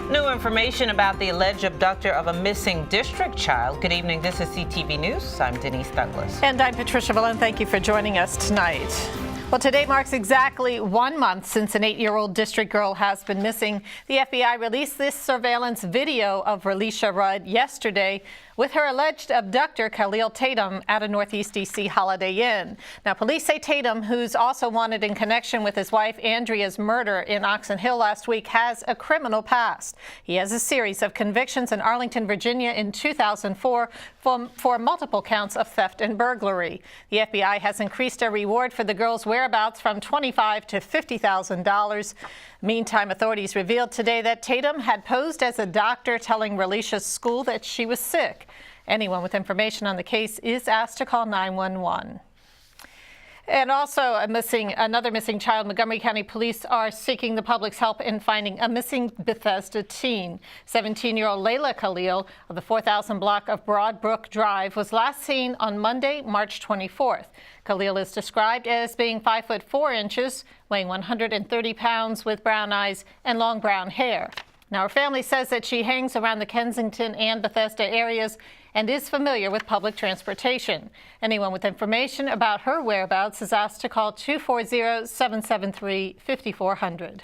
New information about the alleged abductor of a missing district child. Good evening. This is CTV News. I'm Denise Douglas. And I'm Patricia Vallone. Thank you for joining us tonight. Well, today marks exactly 1 month since an 8-year-old district girl has been missing. The FBI released this surveillance video of Relisha Rudd yesterday with her alleged abductor, Khalil Tatum, at a Northeast D.C. Holiday Inn. Now, police say Tatum, who's also wanted in connection with his wife Andrea's murder in Oxon Hill last week, has a criminal past. He has a series of convictions in Arlington, Virginia in 2004 for multiple counts of theft and burglary. The FBI has increased a reward for the girl's whereabouts from $25,000 to $50,000. Meantime, authorities revealed today that Tatum had posed as a doctor, telling Relisha's school that she was sick. Anyone with information on the case is asked to call 911. And also another missing child. Montgomery County police are seeking the public's help in finding a missing Bethesda teen. 17-year-old Layla Khalil of the 4000 block of Broadbrook Drive was last seen on Monday, March 24th. Khalil is described as being 5 foot 4 inches, weighing 130 pounds, with brown eyes and long brown hair. Now, her family says that she hangs around the Kensington and Bethesda areas and is familiar with public transportation. Anyone with information about her whereabouts is asked to call 240-773-5400.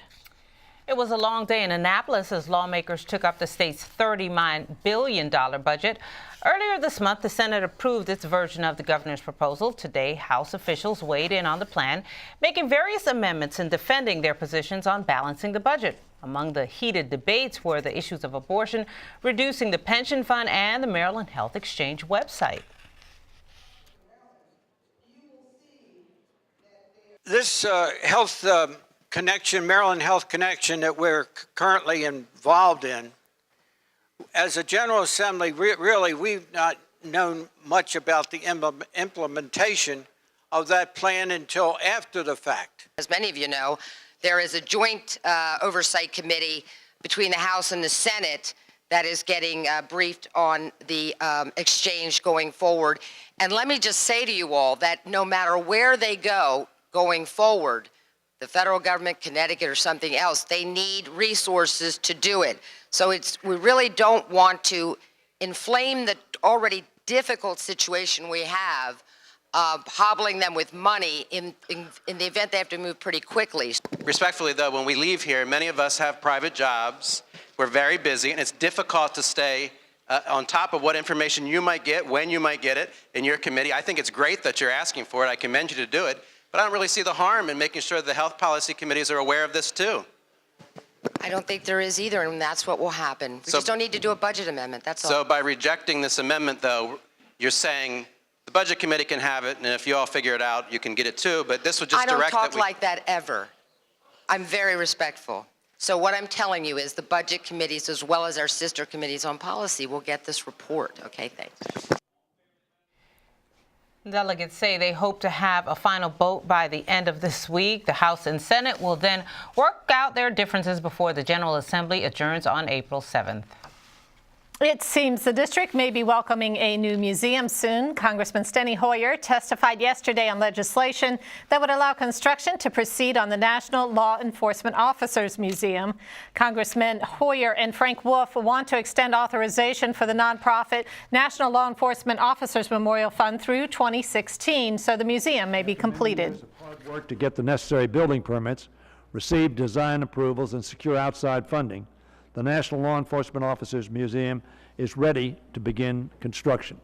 It was a long day in Annapolis as lawmakers took up the state's $39 billion budget. Earlier this month, the Senate approved its version of the governor's proposal. Today, House officials weighed in on the plan, making various amendments and defending their positions on balancing the budget. Among the heated debates were the issues of abortion, reducing the pension fund, and the Maryland Health Exchange website. This Maryland Health Connection that we're currently involved in, as a General Assembly, really we've not known much about the implementation of that plan until after the fact. As many of you know, there is a joint oversight committee between the House and the Senate that is getting briefed on the exchange going forward. And let me just say to you all that no matter where they go going forward, the federal government, Connecticut, or something else, they need resources to do it. So we really don't want to inflame the already difficult situation we have, hobbling them with money in the event they have to move pretty quickly. Respectfully, though, when we leave here, many of us have private jobs. We're very busy, and it's difficult to stay on top of what information you might get, when you might get it in your committee. I think it's great that you're asking for it. I commend you to do it. But I don't really see the harm in making sure the health policy committees are aware of this, too. I don't think there is either, and that's what will happen. We just don't need to do a budget amendment, that's all. So by rejecting this amendment, though, you're saying the Budget Committee can have it, and if you all figure it out, you can get it too, but this would just direct that I don't talk like that ever. I'm very respectful. So what I'm telling you is the Budget Committees, as well as our sister committees on policy, will get this report. Okay, thanks. Delegates say they hope to have a final vote by the end of this week. The House and Senate will then work out their differences before the General Assembly adjourns on April 7th. It seems the district may be welcoming a new museum soon. Congressman Steny Hoyer testified yesterday on legislation that would allow construction to proceed on the National Law Enforcement Officers Museum. Congressmen Hoyer and Frank Wolf want to extend authorization for the nonprofit National Law Enforcement Officers Memorial Fund through 2016, so the museum may be completed. Years of hard work to get the necessary building permits, receive design approvals, and secure outside funding. The National Law Enforcement Officers Museum is ready to begin construction.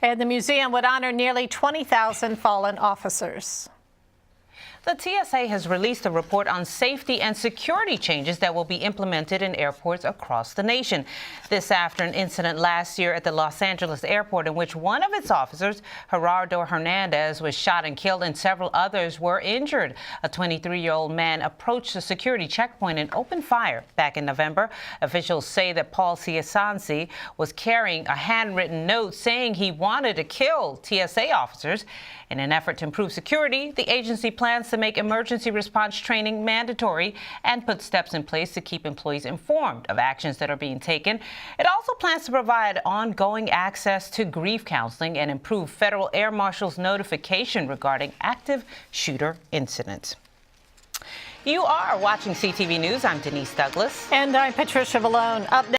And the museum would honor nearly 20,000 fallen officers. The TSA has released a report on safety and security changes that will be implemented in airports across the nation. This after an incident last year at the Los Angeles airport in which one of its officers, Gerardo Hernandez, was shot and killed and several others were injured. A 23-year-old man approached the security checkpoint and opened fire back in November. Officials say that Paul Ciasanzi was carrying a handwritten note saying he wanted to kill TSA officers. In an effort to improve security, the agency plans to make emergency response training mandatory and put steps in place to keep employees informed of actions that are being taken. It also plans to provide ongoing access to grief counseling and improve federal air marshals' notification regarding active shooter incidents. You are watching CTV News. I'm Denise Douglas. And I'm Patricia Vallone. Up next.